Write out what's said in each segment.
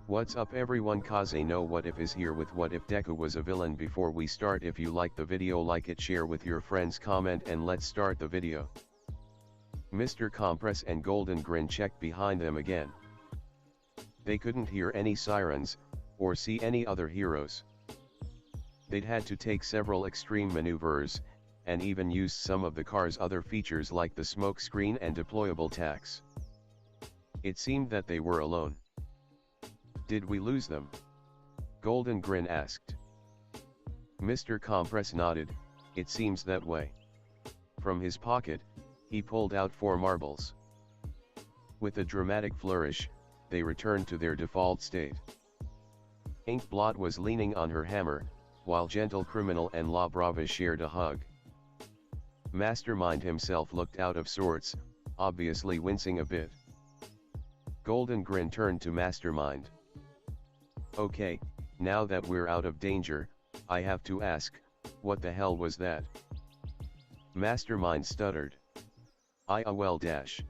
What's up everyone, Kaze no What If is here with What If Deku was a villain. Before we start, if you like the video, like it, share with your friends, comment, and let's start the video. Mr. Compress and Golden Grin checked behind them again. They couldn't hear any sirens, or see any other heroes. They'd had to take several extreme maneuvers, and even used some of the car's other features like the smoke screen and deployable tacks. It seemed that they were alone. Did we lose them? Golden Grin asked. Mr. Compress nodded, it seems that way. From his pocket, he pulled out 4 marbles. With a dramatic flourish, they returned to their default state. Inkblot was leaning on her hammer, while Gentle Criminal and La Brava shared a hug. Mastermind himself looked out of sorts, obviously wincing a bit. Golden Grin turned to Mastermind. Okay, now that we're out of danger, I have to ask, what the hell was that? Mastermind stuttered. Well dash.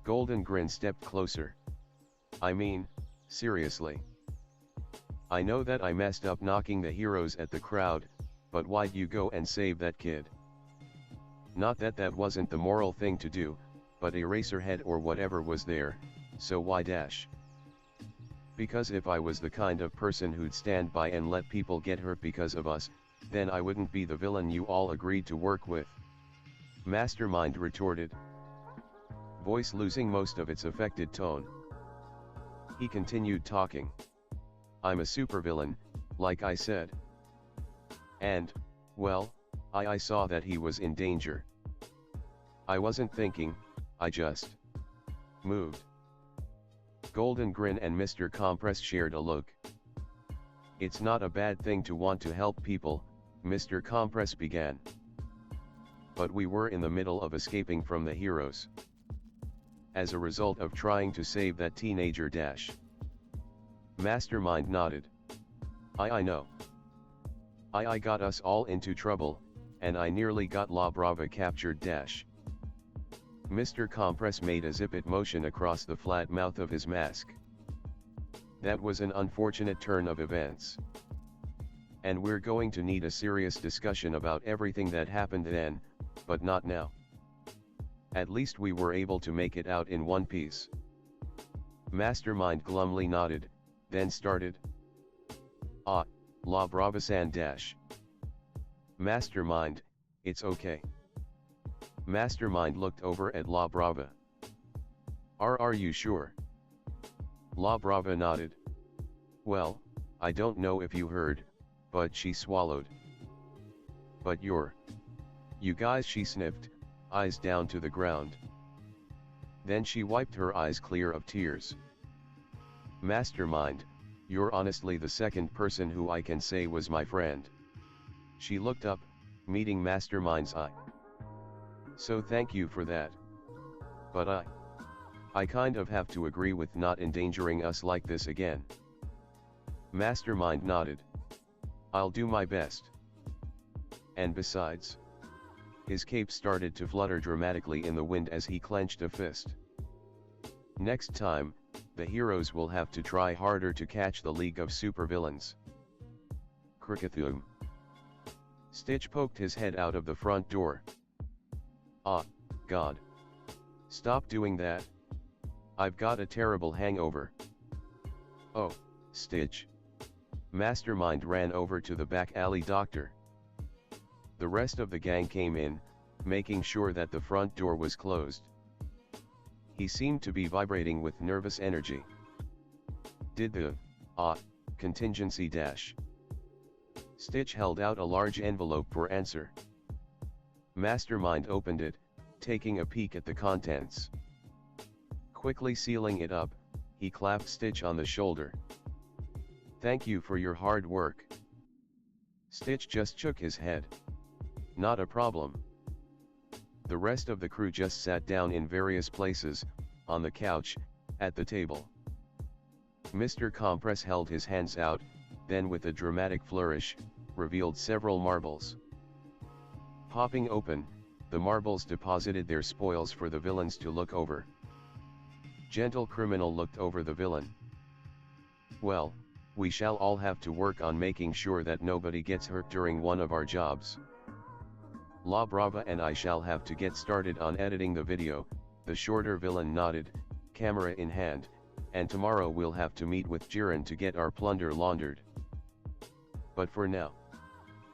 Golden Grin stepped closer. I mean, seriously. I know that I messed up knocking the heroes at the crowd, but why'd you go and save that kid? Not that that wasn't the moral thing to do, but Eraserhead or whatever was there, so why dash? Because if I was the kind of person who'd stand by and let people get hurt because of us, then I wouldn't be the villain you all agreed to work with. Mastermind retorted, voice losing most of its affected tone. He continued talking. I'm a supervillain, like I said. And, well, I saw that he was in danger. I wasn't thinking, I just moved. Golden Grin and Mr. Compress shared a look. It's not a bad thing to want to help people, Mr. Compress began. But we were in the middle of escaping from the heroes. As a result of trying to save that teenager dash. Mastermind nodded. I know. I got us all into trouble, and I nearly got La Brava captured dash. Mr. Compress made a zip-it motion across the flat mouth of his mask. That was an unfortunate turn of events. And we're going to need a serious discussion about everything that happened then, but not now. At least we were able to make it out in one piece. Mastermind glumly nodded, then started. La Brava-san dash. Mastermind, it's okay. Mastermind looked over at La Brava. Are you sure? La Brava nodded. Well, I don't know if you heard, but she swallowed. But you guys, she sniffed, eyes down to the ground. Then she wiped her eyes clear of tears. Mastermind, you're honestly the second person who I can say was my friend. She looked up, meeting Mastermind's eye. So thank you for that. But I kind of have to agree with not endangering us like this again. Mastermind nodded. I'll do my best. And besides, his cape started to flutter dramatically in the wind as he clenched a fist. Next time, the heroes will have to try harder to catch the League of Supervillains. Crickathum. Stitch poked his head out of the front door. God. Stop doing that. I've got a terrible hangover. Oh, Stitch. Mastermind ran over to the back alley doctor. The rest of the gang came in, making sure that the front door was closed. He seemed to be vibrating with nervous energy. Did the contingency dash? Stitch held out a large envelope for answer. Mastermind opened it, taking a peek at the contents. Quickly sealing it up, he clapped Stitch on the shoulder. Thank you for your hard work. Stitch just shook his head. Not a problem. The rest of the crew just sat down in various places, on the couch, at the table. Mr. Compress held his hands out, then with a dramatic flourish, revealed several marbles. Popping open, the marbles deposited their spoils for the villains to look over. Gentle Criminal looked over the villain. Well, we shall all have to work on making sure that nobody gets hurt during one of our jobs. La Brava and I shall have to get started on editing the video, the shorter villain nodded, camera in hand, and tomorrow we'll have to meet with Jiren to get our plunder laundered. But for now,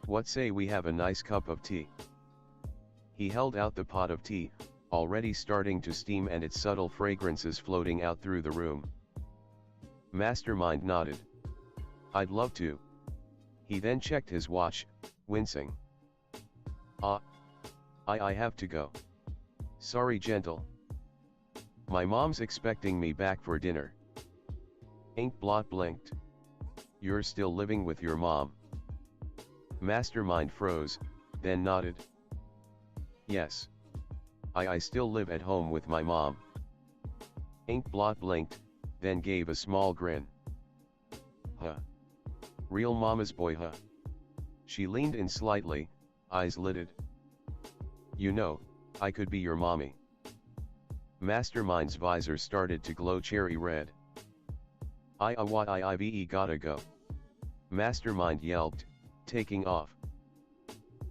what say we have a nice cup of tea? He held out the pot of tea, already starting to steam and its subtle fragrances floating out through the room. Mastermind nodded. I'd love to. He then checked his watch, wincing. I have to go. Sorry, Gentle. My mom's expecting me back for dinner. Inkblot blinked. You're still living with your mom? Mastermind froze, then nodded. Yes. I still live at home with my mom. Inkblot blinked, then gave a small grin. Huh. Real mama's boy, huh? She leaned in slightly, eyes lidded. You know, I could be your mommy. Mastermind's visor started to glow cherry red. I gotta go. Mastermind yelped, taking off.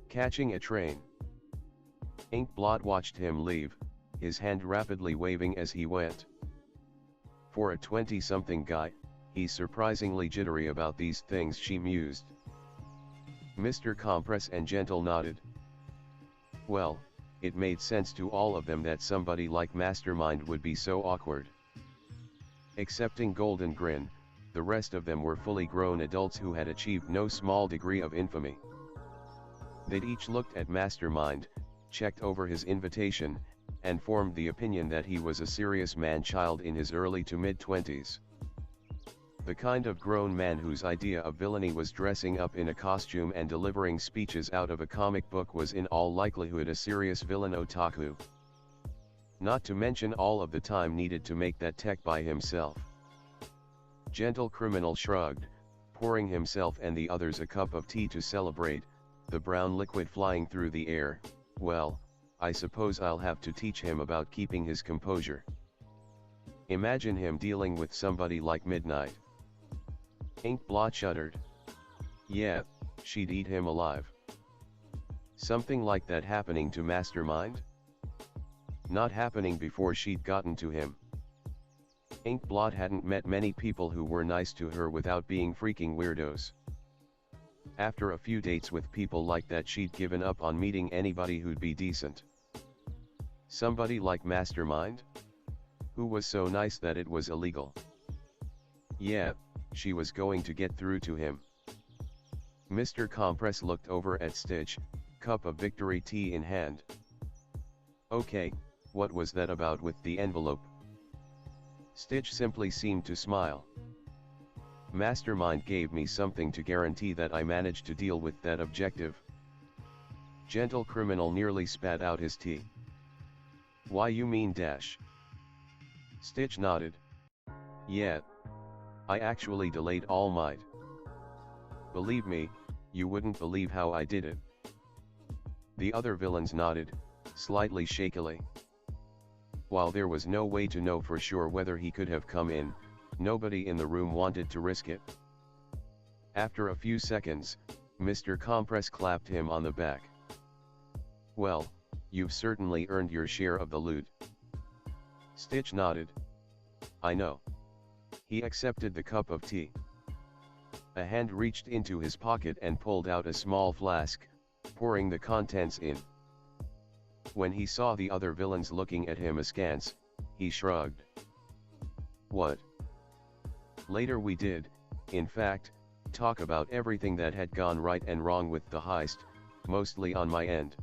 Catching a train. Inkblot watched him leave, his hand rapidly waving as he went. For a 20-something guy, he's surprisingly jittery about these things, she mused. Mr. Compress and Gentle nodded. Well, it made sense to all of them that somebody like Mastermind would be so awkward. Excepting Golden Grin, the rest of them were fully grown adults who had achieved no small degree of infamy. They'd each looked at Mastermind, checked over his invitation, and formed the opinion that he was a serious man-child in his early to mid-20s. The kind of grown man whose idea of villainy was dressing up in a costume and delivering speeches out of a comic book was in all likelihood a serious villain otaku. Not to mention all of the time needed to make that tech by himself. Gentle Criminal shrugged, pouring himself and the others a cup of tea to celebrate, the brown liquid flying through the air. Well, I suppose I'll have to teach him about keeping his composure. Imagine him dealing with somebody like Midnight. Inkblot shuddered. Yeah, she'd eat him alive. Something like that happening to Mastermind? Not happening before she'd gotten to him. Inkblot hadn't met many people who were nice to her without being freaking weirdos. After a few dates with people like that, she'd given up on meeting anybody who'd be decent. Somebody like Mastermind? Who was so nice that it was illegal. Yeah, she was going to get through to him. Mr. Compress looked over at Stitch, cup of victory tea in hand. Okay, what was that about with the envelope? Stitch simply seemed to smile. Mastermind gave me something to guarantee that I managed to deal with that objective. Gentle Criminal nearly spat out his tea. Why you mean dash? Stitch nodded. Yeah. I actually delayed All Might. Believe me, you wouldn't believe how I did it. The other villains nodded, slightly shakily. While there was no way to know for sure whether he could have come in, nobody in the room wanted to risk it. After a few seconds, Mr. Compress clapped him on the back. Well, you've certainly earned your share of the loot. Stitch nodded. I know. He accepted the cup of tea. A hand reached into his pocket and pulled out a small flask, pouring the contents in. When he saw the other villains looking at him askance, he shrugged. What? Later we did, in fact, talk about everything that had gone right and wrong with the heist, mostly on my end.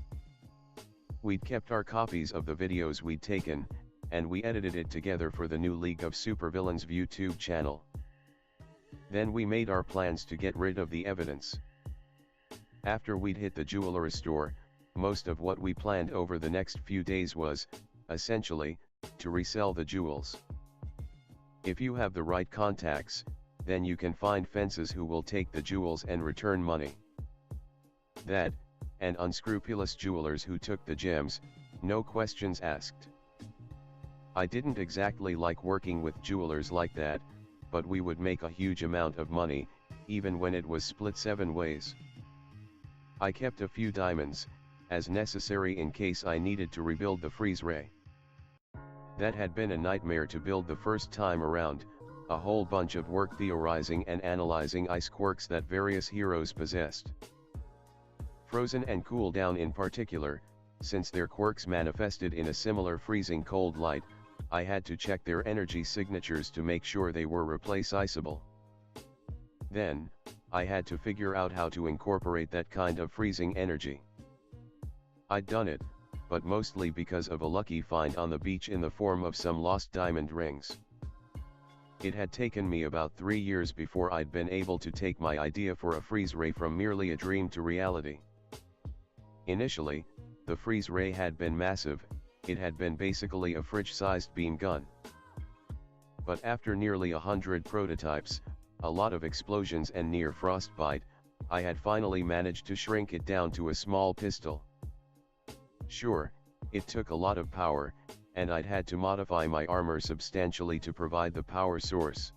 We'd kept our copies of the videos we'd taken, and we edited it together for the new League of Supervillains YouTube channel. Then we made our plans to get rid of the evidence. After we'd hit the jewelry store, most of what we planned over the next few days was, essentially, to resell the jewels. If you have the right contacts, then you can find fences who will take the jewels and return money. That, and unscrupulous jewelers who took the gems, no questions asked. I didn't exactly like working with jewelers like that, but we would make a huge amount of money, even when it was split 7 ways. I kept a few diamonds, as necessary in case I needed to rebuild the freeze ray. That had been a nightmare to build the first time around, a whole bunch of work theorizing and analyzing ice quirks that various heroes possessed. Frozen and Cool Down in particular, since their quirks manifested in a similar freezing cold light, I had to check their energy signatures to make sure they were replaceable. Then, I had to figure out how to incorporate that kind of freezing energy. I'd done it, but mostly because of a lucky find on the beach in the form of some lost diamond rings. It had taken me about 3 years before I'd been able to take my idea for a freeze ray from merely a dream to reality. Initially, the freeze ray had been massive, it had been basically a fridge-sized beam gun. But after nearly 100 prototypes, a lot of explosions and near frostbite, I had finally managed to shrink it down to a small pistol. Sure, it took a lot of power, and I'd had to modify my armor substantially to provide the power source.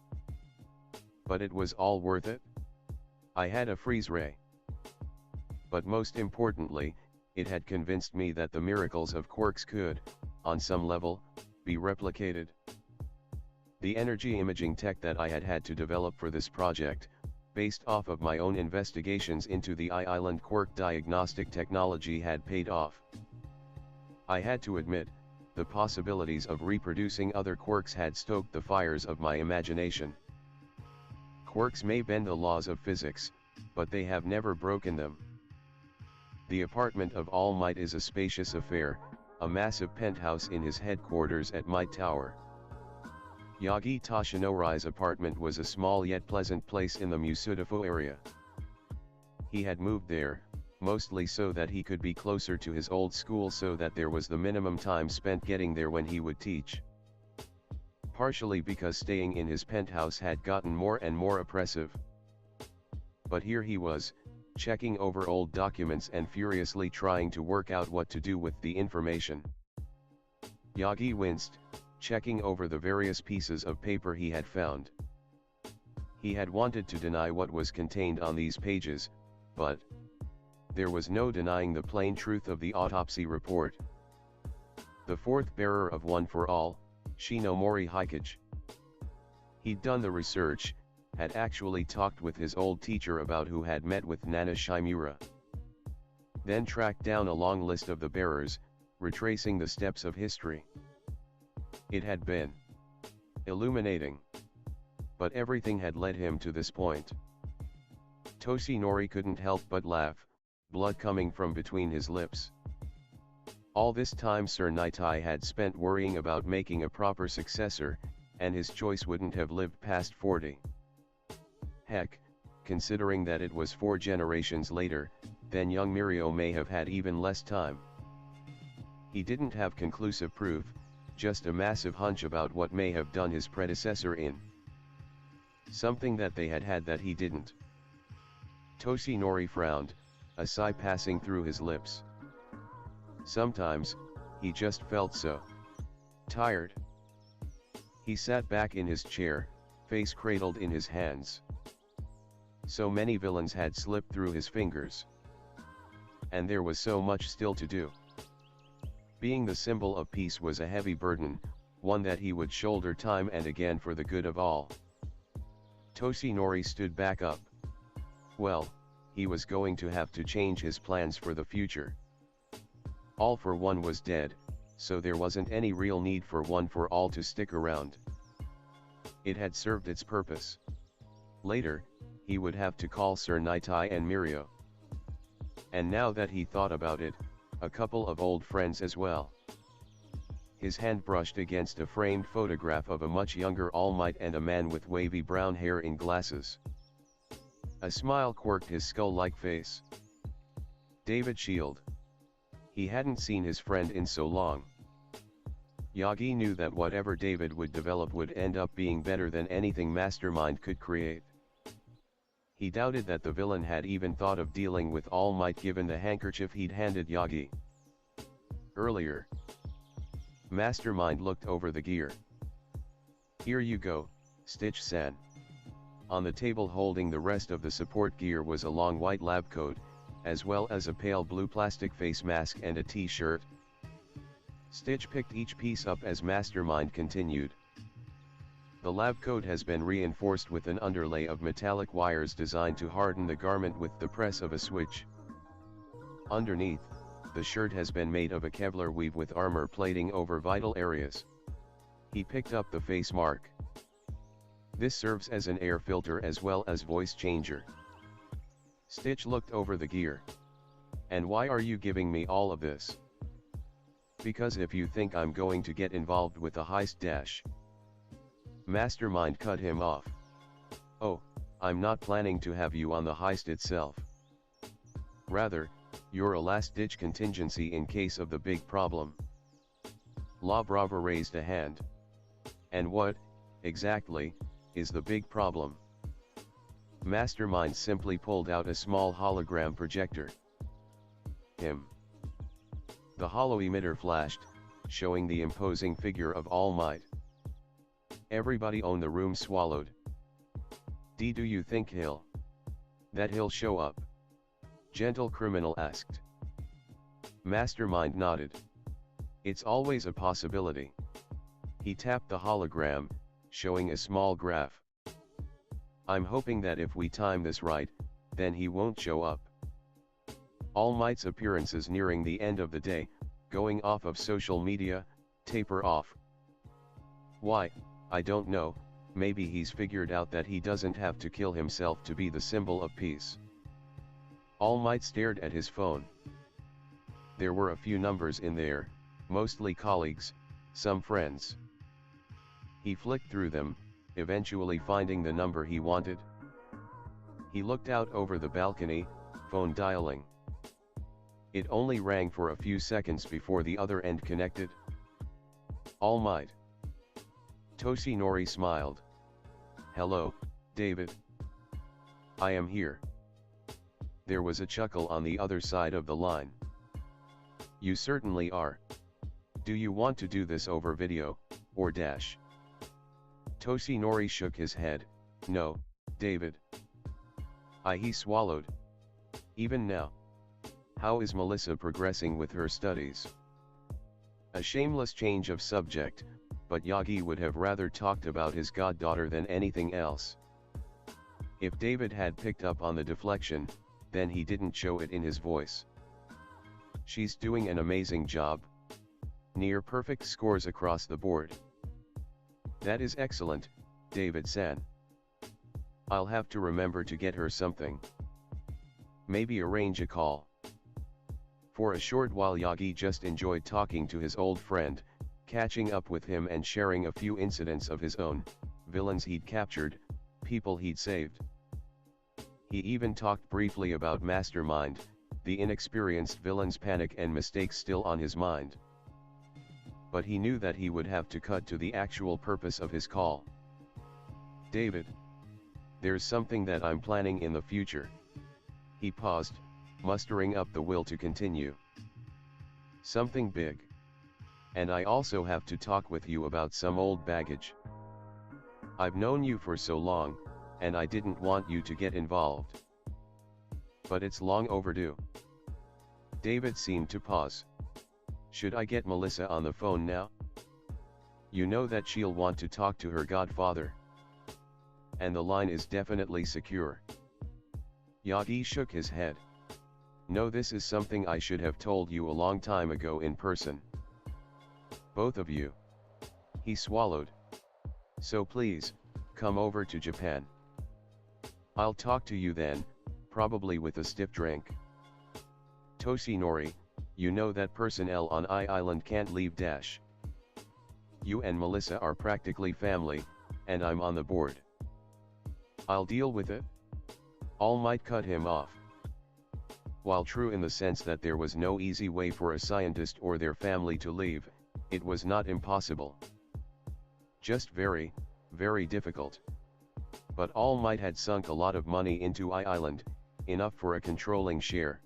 But it was all worth it. I had a freeze ray. But most importantly, it had convinced me that the miracles of quirks could, on some level, be replicated. The energy imaging tech that I had had to develop for this project, based off of my own investigations into the I-Island quirk diagnostic technology, had paid off. I had to admit, the possibilities of reproducing other quirks had stoked the fires of my imagination. Quirks may bend the laws of physics, but they have never broken them. The apartment of All Might is a spacious affair, a massive penthouse in his headquarters at Might Tower. Yagi Toshinori's apartment was a small yet pleasant place in the Musudafo area. He had moved there, mostly so that he could be closer to his old school, so that there was the minimum time spent getting there when he would teach. Partially because staying in his penthouse had gotten more and more oppressive. But here he was, checking over old documents and furiously trying to work out what to do with the information. Yagi winced, checking over the various pieces of paper he had found. He had wanted to deny what was contained on these pages, but there was no denying the plain truth of the autopsy report. The fourth bearer of One for All, Shinomori Hikage. He'd done the research, had actually talked with his old teacher about who had met with Nana Shimura. Then tracked down a long list of the bearers, retracing the steps of history. It had been illuminating. But everything had led him to this point. Toshinori couldn't help but laugh, blood coming from between his lips. All this time Sir Nitai had spent worrying about making a proper successor, and his choice wouldn't have lived past 40. Heck, considering that it was 4 generations later, then young Mirio may have had even less time. He didn't have conclusive proof, just a massive hunch about what may have done his predecessor in. Something that they had had that he didn't. Toshinori frowned, a sigh passing through his lips. Sometimes, he just felt so tired. He sat back in his chair, face cradled in his hands. So many villains had slipped through his fingers. And there was so much still to do. Being the symbol of peace was a heavy burden, one that he would shoulder time and again for the good of all. Toshinori stood back up. Well, he was going to have to change his plans for the future. All for One was dead, so there wasn't any real need for One for All to stick around. It had served its purpose. Later, he would have to call Sir Nitai and Mirio. And now that he thought about it, a couple of old friends as well. His hand brushed against a framed photograph of a much younger All Might and a man with wavy brown hair in glasses. A smile quirked his skull-like face. David Shield. He hadn't seen his friend in so long. Yagi knew that whatever David would develop would end up being better than anything Mastermind could create. He doubted that the villain had even thought of dealing with All Might given the handkerchief he'd handed Yagi earlier. Mastermind looked over the gear. Here you go, Stitch-san. On the table holding the rest of the support gear was a long white lab coat, as well as a pale blue plastic face mask and a t-shirt. Stitch picked each piece up as Mastermind continued. The lab coat has been reinforced with an underlay of metallic wires designed to harden the garment with the press of a switch. Underneath, the shirt has been made of a Kevlar weave with armor plating over vital areas. He picked up the face mark. This serves as an air filter as well as voice changer. Stitch looked over the gear. And why are you giving me all of this? Because if you think I'm going to get involved with a heist dash. Mastermind cut him off. Oh, I'm not planning to have you on the heist itself. Rather, you're a last-ditch contingency in case of the big problem. La Brava raised a hand. And what, exactly, is the big problem? Mastermind simply pulled out a small hologram projector. Him. The holo emitter flashed, showing the imposing figure of All Might. Everybody in the room swallowed. Do you think he'll show up? Gentle Criminal asked. Mastermind nodded. It's always a possibility. He tapped the hologram, showing a small graph. I'm hoping that if we time this right, then he won't show up. All Might's appearances nearing the end of the day, going off of social media, taper off. Why, I don't know, maybe he's figured out that he doesn't have to kill himself to be the symbol of peace. All Might stared at his phone. There were a few numbers in there, mostly colleagues, some friends. He flicked through them, eventually finding the number he wanted. He looked out over the balcony, phone dialing. It only rang for a few seconds before the other end connected. All Might. Toshinori smiled. Hello, David. I am here. There was a chuckle on the other side of the line. You certainly are. Do you want to do this over video, or dash? Toshinori shook his head. No, David. He swallowed. Even now. How is Melissa progressing with her studies? A shameless change of subject, but Yagi would have rather talked about his goddaughter than anything else. If David had picked up on the deflection, then he didn't show it in his voice. She's doing an amazing job. Near perfect scores across the board. That is excellent, David-san. I'll have to remember to get her something. Maybe arrange a call. For a short while Yagi just enjoyed talking to his old friend, catching up with him and sharing a few incidents of his own, villains he'd captured, people he'd saved. He even talked briefly about Mastermind, the inexperienced villain's panic and mistakes still on his mind. But he knew that he would have to cut to the actual purpose of his call. David. There's something that I'm planning in the future. He paused, mustering up the will to continue. Something big. And I also have to talk with you about some old baggage. I've known you for so long, and I didn't want you to get involved. But it's long overdue. David seemed to pause. Should I get Melissa on the phone now? You know that she'll want to talk to her godfather. And the line is definitely secure. Yagi shook his head. No, this is something I should have told you a long time ago in person. Both of you. He swallowed. So please, come over to Japan. I'll talk to you then, probably with a stiff drink. Toshinori, you know that personnel on I-Island can't leave dash. You and Melissa are practically family, and I'm on the board. I'll deal with it. All Might cut him off. While true in the sense that there was no easy way for a scientist or their family to leave, it was not impossible. Just very, very difficult. But All Might had sunk a lot of money into I-Island, enough for a controlling share.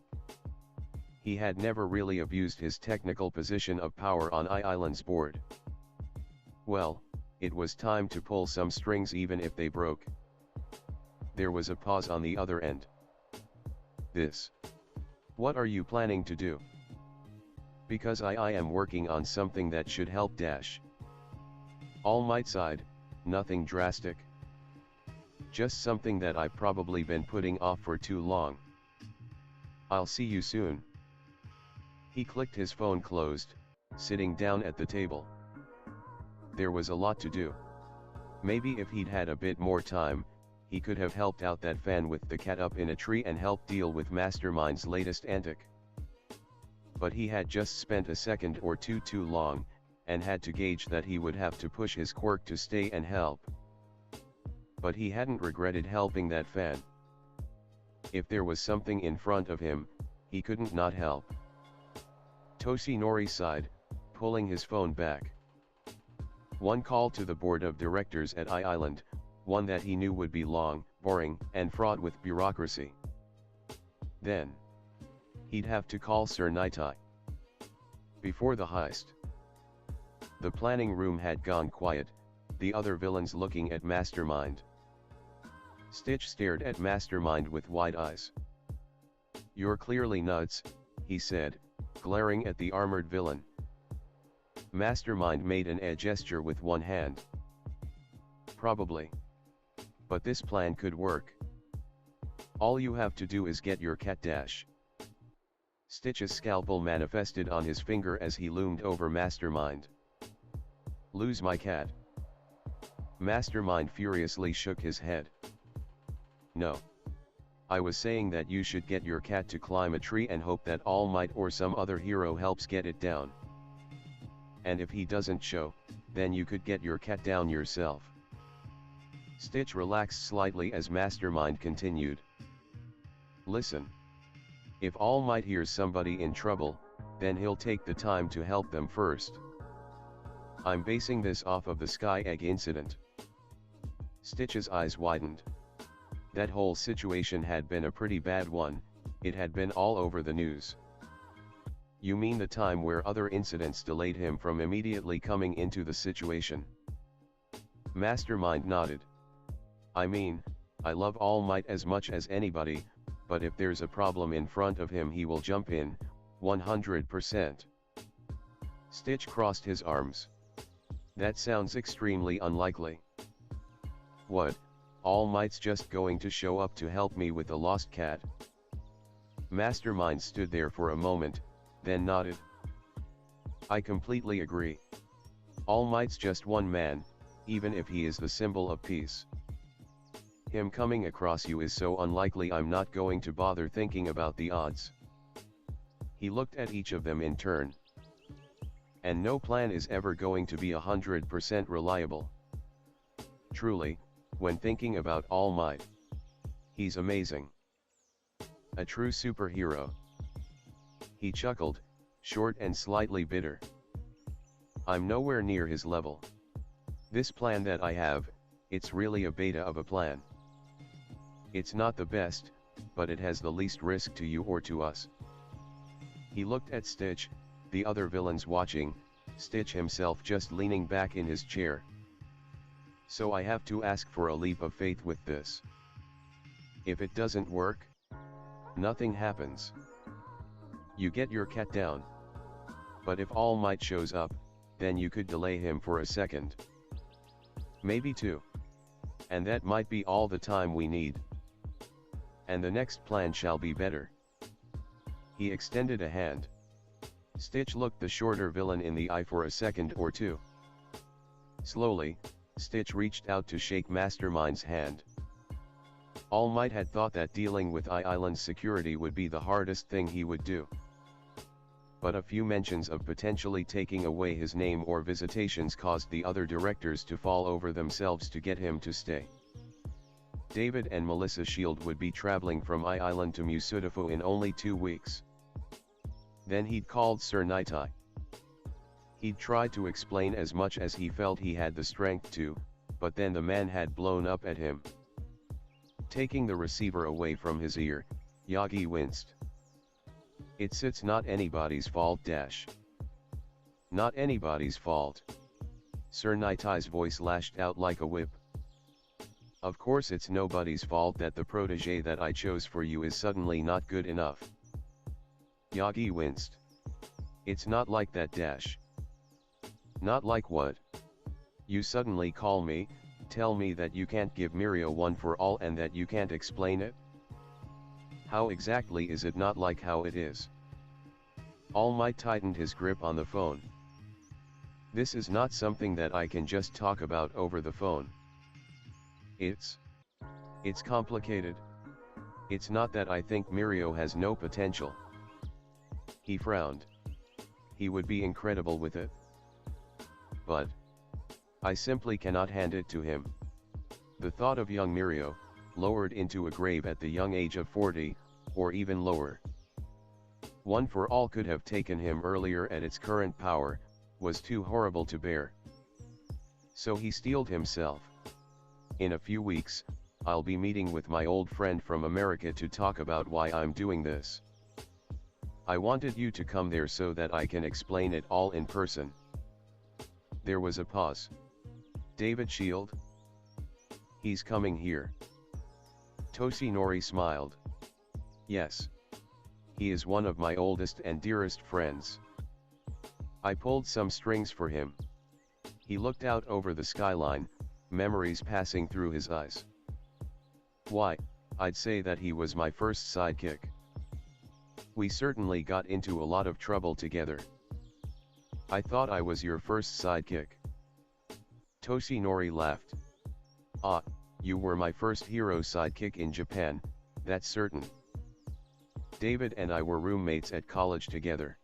He had never really abused his technical position of power on I-Island's board. Well, it was time to pull some strings even if they broke. There was a pause on the other end. This. What are you planning to do? Because I am working on something that should help dash. All Might sighed, nothing drastic. Just something that I've probably been putting off for too long. I'll see you soon. He clicked his phone closed, sitting down at the table. There was a lot to do. Maybe if he'd had a bit more time, he could have helped out that fan with the cat up in a tree and helped deal with Mastermind's latest antic. But he had just spent a second or two too long, and had to gauge that he would have to push his quirk to stay and help. But he hadn't regretted helping that fan. If there was something in front of him, he couldn't not help. Toshinori sighed, pulling his phone back. One call to the board of directors at I-Island, one that he knew would be long, boring, and fraught with bureaucracy. Then, he'd have to call Sir Nitai. Before the heist. The planning room had gone quiet, the other villains looking at Mastermind. Stitch stared at Mastermind with wide eyes. "You're clearly nuts," he said, glaring at the armored villain. Mastermind made an gesture with one hand. "Probably. But this plan could work. All you have to do is get your cat dash." Stitch's scalpel manifested on his finger as he loomed over Mastermind. "Lose my cat?" Mastermind furiously shook his head. "No. I was saying that you should get your cat to climb a tree and hope that All Might or some other hero helps get it down. And if he doesn't show, then you could get your cat down yourself." Stitch relaxed slightly as Mastermind continued. "Listen. If All Might hears somebody in trouble, then he'll take the time to help them first. I'm basing this off of the Sky Egg incident." Stitch's eyes widened. That whole situation had been a pretty bad one, it had been all over the news. "You mean the time where other incidents delayed him from immediately coming into the situation?" Mastermind nodded. "I mean, I love All Might as much as anybody, but if there's a problem in front of him he will jump in, 100%. Stitch crossed his arms. "That sounds extremely unlikely." "What, All Might's just going to show up to help me with the lost cat?" Mastermind stood there for a moment, then nodded. "I completely agree. All Might's just one man, even if he is the symbol of peace. Him coming across you is so unlikely I'm not going to bother thinking about the odds." He looked at each of them in turn. "And no plan is ever going to be 100% reliable. Truly, when thinking about All Might, he's amazing. A true superhero." He chuckled, short and slightly bitter. "I'm nowhere near his level. This plan that I have, it's really a beta of a plan. It's not the best, but it has the least risk to you or to us." He looked at Stitch, the other villains watching, Stitch himself just leaning back in his chair. "So I have to ask for a leap of faith with this. If it doesn't work, nothing happens. You get your cat down. But if All Might shows up, then you could delay him for a second. Maybe two. And that might be all the time we need. And the next plan shall be better." He extended a hand. Stitch looked the shorter villain in the eye for a second or two. Slowly, Stitch reached out to shake Mastermind's hand. All Might had thought that dealing with I-Island's security would be the hardest thing he would do. But a few mentions of potentially taking away his name or visitations caused the other directors to fall over themselves to get him to stay. David and Melissa Shield would be traveling from I-Island to Musudafo in only 2 weeks. Then he'd called Sir Nitai. He'd tried to explain as much as he felt he had the strength to, but then the man had blown up at him. Taking the receiver away from his ear, Yagi winced. It's not anybody's fault dash. Not anybody's fault. Sir Nitai's voice lashed out like a whip. Of course it's nobody's fault that the protege that I chose for you is suddenly not good enough. Yagi winced. It's not like that dash. Not like what? You suddenly call me, tell me that you can't give Mirio one for all and that you can't explain it? How exactly is it not like how it is? All Might tightened his grip on the phone. This is not something that I can just talk about over the phone. It's complicated. It's not that I think Mirio has no potential. He frowned. He would be incredible with it. But I simply cannot hand it to him. The thought of young Mirio, lowered into a grave at the young age of 40, or even lower. One for all could have taken him earlier at its current power, was too horrible to bear. So he steeled himself. In a few weeks, I'll be meeting with my old friend from America to talk about why I'm doing this. I wanted you to come there so that I can explain it all in person. There was a pause. David Shield? He's coming here. Toshinori smiled. Yes. He is one of my oldest and dearest friends. I pulled some strings for him. He looked out over the skyline, memories passing through his eyes. Why, I'd say that he was my first sidekick. We certainly got into a lot of trouble together. I thought I was your first sidekick. Toshinori laughed. Ah, you were my first hero sidekick in Japan, that's certain. David and I were roommates at college together.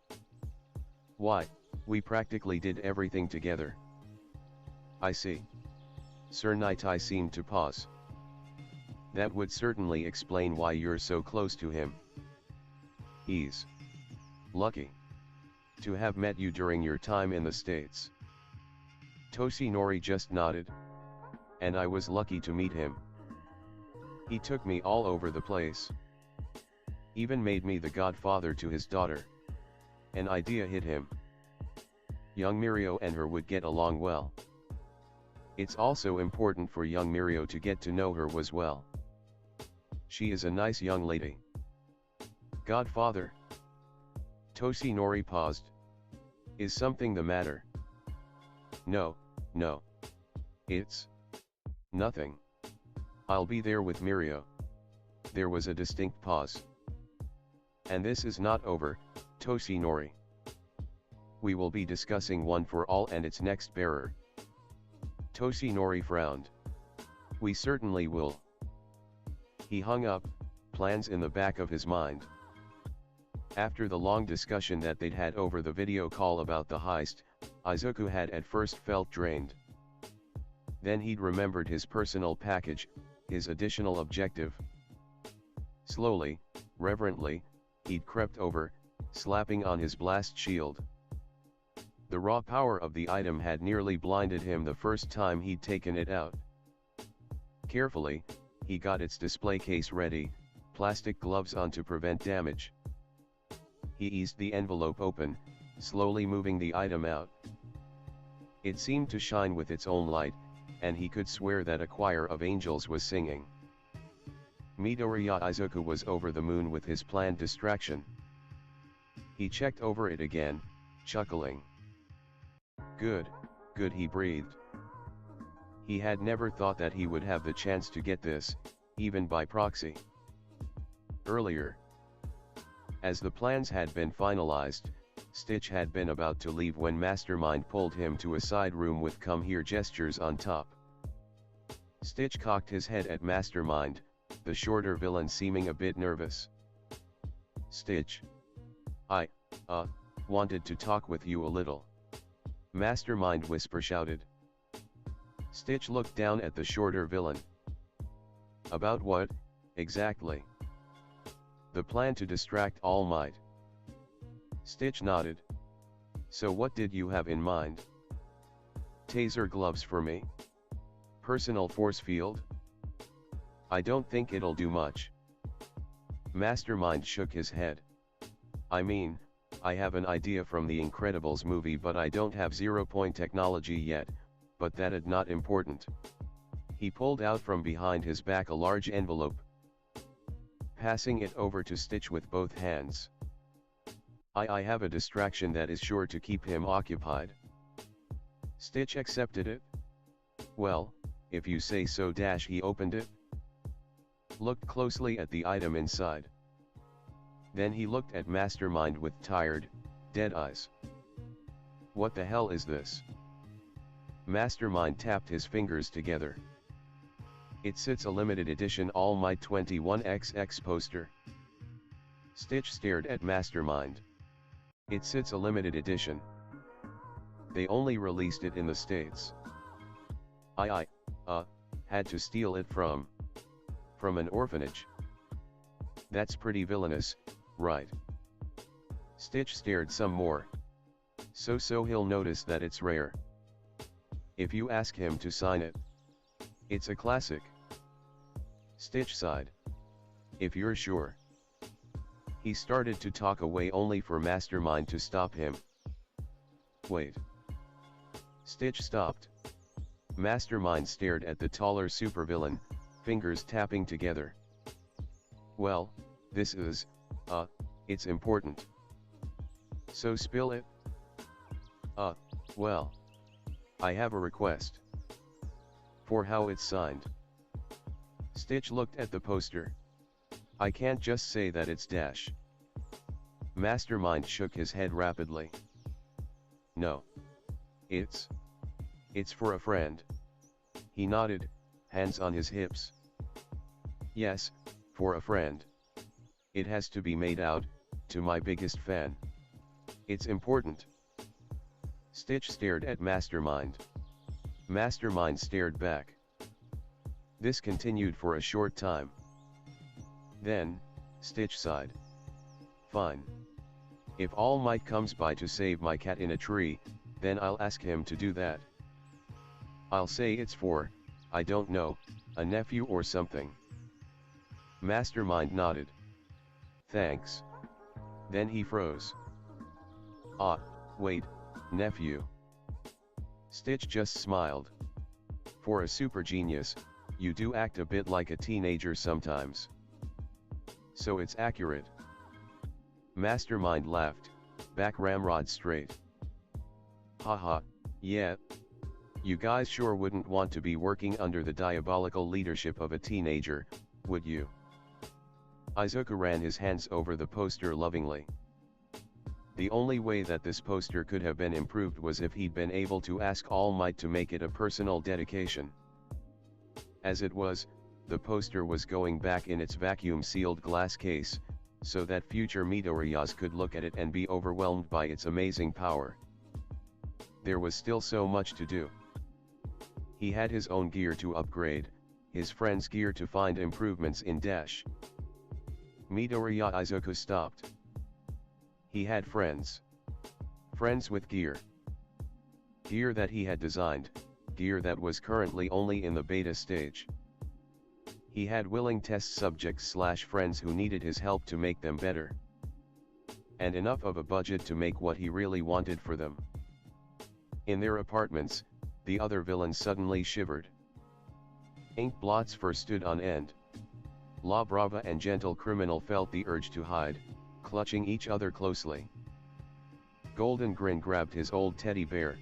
Why, we practically did everything together. I see. Sir Nitai seemed to pause. That would certainly explain why you're so close to him. He's lucky to have met you during your time in the States. Toshinori just nodded. And I was lucky to meet him. He took me all over the place. Even made me the godfather to his daughter. An idea hit him. Young Mirio and her would get along well. It's also important for young Mirio to get to know her as well. She is a nice young lady. Godfather? Toshinori paused. Is something the matter? No, no. It's nothing. I'll be there with Mirio. There was a distinct pause. And this is not over, Toshinori. We will be discussing One for All and its next bearer. Toshinori frowned. We certainly will. He hung up, plans in the back of his mind. After the long discussion that they'd had over the video call about the heist, Izuku had at first felt drained. Then he'd remembered his personal package, his additional objective. Slowly, reverently, he'd crept over, slapping on his blast shield. The raw power of the item had nearly blinded him the first time he'd taken it out. Carefully, he got its display case ready, plastic gloves on to prevent damage. He eased the envelope open, slowly moving the item out. It seemed to shine with its own light, and he could swear that a choir of angels was singing. Midoriya Izuku was over the moon with his planned distraction. He checked over it again, chuckling. Good, good, he breathed. He had never thought that he would have the chance to get this, even by proxy. Earlier, as the plans had been finalized, Stitch had been about to leave when Mastermind pulled him to a side room with come here gestures on top. Stitch cocked his head at Mastermind, the shorter villain seeming a bit nervous. Stitch. I wanted to talk with you a little. Mastermind whisper shouted. Stitch looked down at the shorter villain. About what, exactly? The plan to distract All Might. Stitch nodded. So what did you have in mind? Taser gloves for me? Personal force field? I don't think it'll do much. Mastermind shook his head. I mean, I have an idea from the Incredibles movie, but I don't have 0-point technology yet, but that'd not important. He pulled out from behind his back a large envelope, passing it over to Stitch with both hands. I have a distraction that is sure to keep him occupied. Stitch accepted it. Well, if you say so. He opened it, looked closely at the item inside. Then he looked at Mastermind with tired, dead eyes. What the hell is this? Mastermind tapped his fingers together. It's a limited edition All Might 21XX poster. Stitch stared at Mastermind. It's a limited edition. They only released it in the States. I had to steal it from an orphanage. That's pretty villainous, right? Stitch stared some more. So he'll notice that it's rare. If you ask him to sign it, it's a classic. Stitch sighed. If you're sure. He started to talk away only for Mastermind to stop him. Wait. Stitch stopped. Mastermind stared at the taller supervillain, fingers tapping together. Well, this is, it's important. So spill it? Well. I have a request. For how it's signed. Stitch looked at the poster. I can't just say that it's Dash. Mastermind shook his head rapidly. No. It's for a friend. He nodded, hands on his hips. Yes, for a friend. It has to be made out, to my biggest fan. It's important. Stitch stared at Mastermind. Mastermind stared back. This continued for a short time. Then, Stitch sighed. Fine. If All Might comes by to save my cat in a tree, then I'll ask him to do that. I'll say it's for, I don't know, a nephew or something. Mastermind nodded. Thanks. Then he froze. Ah, wait, nephew. Stitch just smiled. For a super genius, you do act a bit like a teenager sometimes. So it's accurate. Mastermind laughed, back ramrod straight. Haha, yeah. You guys sure wouldn't want to be working under the diabolical leadership of a teenager, would you? Izuku ran his hands over the poster lovingly. The only way that this poster could have been improved was if he'd been able to ask All Might to make it a personal dedication. As it was, the poster was going back in its vacuum-sealed glass case, so that future Midoriyas could look at it and be overwhelmed by its amazing power. There was still so much to do. He had his own gear to upgrade, his friend's gear to find improvements in Dash. Midoriya Izuku stopped. He had friends. Friends with gear. Gear that he had designed, gear that was currently only in the beta stage. He had willing test subjects / friends who needed his help to make them better. And enough of a budget to make what he really wanted for them. In their apartments, the other villains suddenly shivered. Ink blots first stood on end. La Brava and Gentle Criminal felt the urge to hide, clutching each other closely. Golden Grin grabbed his old teddy bear.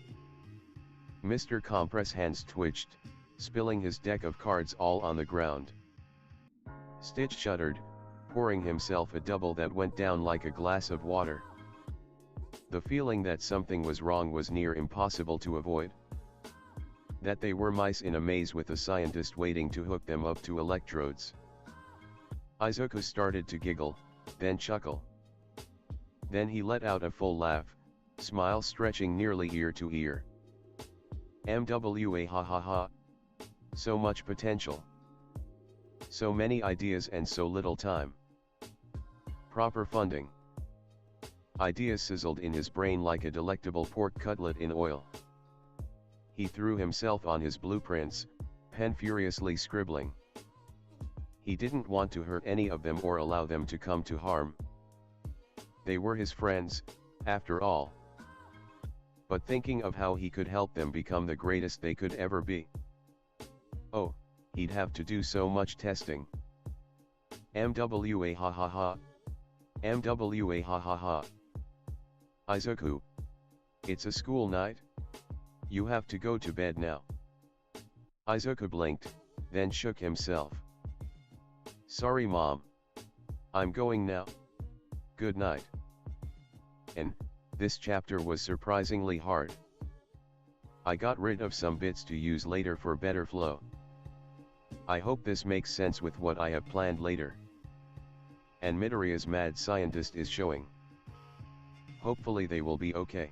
Mr. Compress hands twitched, spilling his deck of cards all on the ground. Stitch shuddered, pouring himself a double that went down like a glass of water. The feeling that something was wrong was near impossible to avoid. That they were mice in a maze with a scientist waiting to hook them up to electrodes. Izuku started to giggle, then chuckle. Then he let out a full laugh, smile stretching nearly ear to ear. MWA ha ha ha. So much potential. So many ideas and so little time. Proper funding. Ideas sizzled in his brain like a delectable pork cutlet in oil. He threw himself on his blueprints, pen furiously scribbling. He didn't want to hurt any of them or allow them to come to harm. They were his friends, after all. But thinking of how he could help them become the greatest they could ever be. Oh, he'd have to do so much testing. MWA ha ha ha. MWA ha ha ha. Izuku. It's a school night? You have to go to bed now. Izuku blinked, then shook himself. Sorry mom. I'm going now. Good night. And, this chapter was surprisingly hard. I got rid of some bits to use later for better flow. I hope this makes sense with what I have planned later. And Midoriya's mad scientist is showing. Hopefully they will be okay.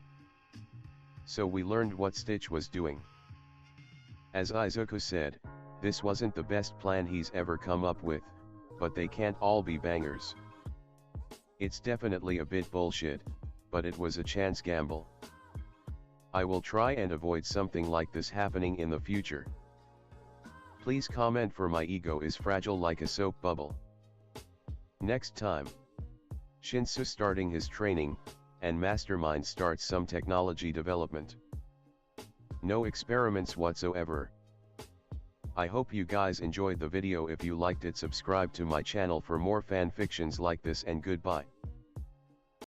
So we learned what Stitch was doing. As Izuku said, this wasn't the best plan he's ever come up with, but they can't all be bangers. It's definitely a bit bullshit, but it was a chance gamble. I will try and avoid something like this happening in the future. Please comment for my ego is fragile like a soap bubble. Next time. Shinsu starting his training, and Mastermind starts some technology development. No experiments whatsoever. I hope you guys enjoyed the video. If you liked it, subscribe to my channel for more fanfictions like this, and goodbye.